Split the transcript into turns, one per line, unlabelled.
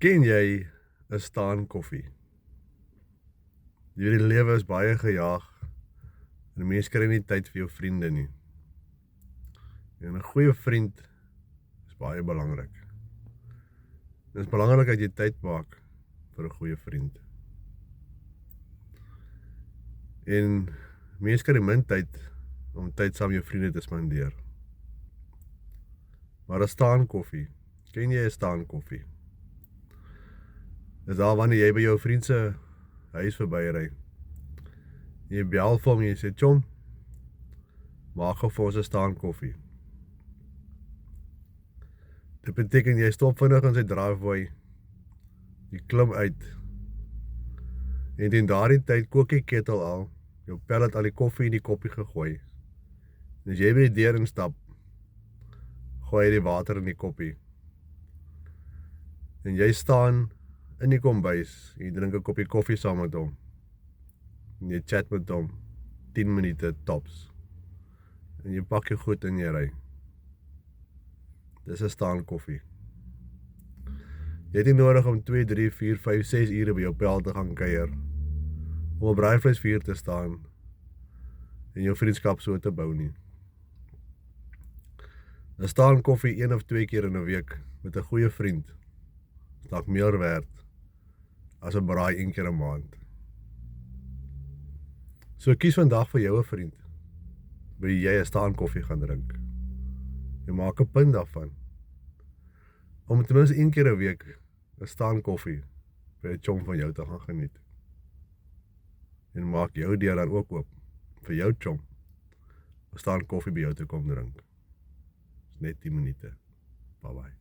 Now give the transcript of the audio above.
Ken jy 'n staan koffie? Hierdie lewe is baie gejaag en mense kry nie tyd vir jou vriende nie. En 'n goeie vriend is baie belangrik. Dit is belangrik dat jy tyd maak vir 'n goeie vriend. En mense kry min tyd om tyd saam met jou vriende te spandeer. Maar 'n staan koffie, ken jy 'n staan koffie? Dis daar wanneer jy by jou vriend se huis verbyry. Jy bel vir hom en jy sê, "Chom, maak gou vir ons 'n staan koffie." Dit beteken jy stop vinnig in sy driveway, jy klim uit, en teen daardie tyd kook die ketel al, jou pel het al die koffie in die koppie gegooi. En as jy by die deur instap, gooi jy die water in die koppie. En jy staan in die kombuis, en jy drink 'n koppie koffie saam met hom. En jy chat met hom, 10 minute tops. En jy pak jou goed en jy ry. Dis 'n staan koffie. Jy het nie nodig om 2, 3, 4, 5, 6 ure by jou pel te gaan kuier, om op braaivleisvuur te staan, en jou vriendskap so te bou nie. 'n Staan koffie 1 of 2 keer in 'n week, met 'n goeie vriend, is dalk meer werd, as 'n braai 1 keer 'n maand. So kies vandag vir jou 'n vriend, by wie jy 'n staan koffie gaan drink. Jy maak 'n punt daarvan, om ten minste 1 keer 'n week 'n staan koffie by 'n chom van jou te gaan geniet. En maak jou deur dan ook oop, vir jou chom, 'n staan koffie by jou te kom drink. Dis net 10 minute. Bye bye.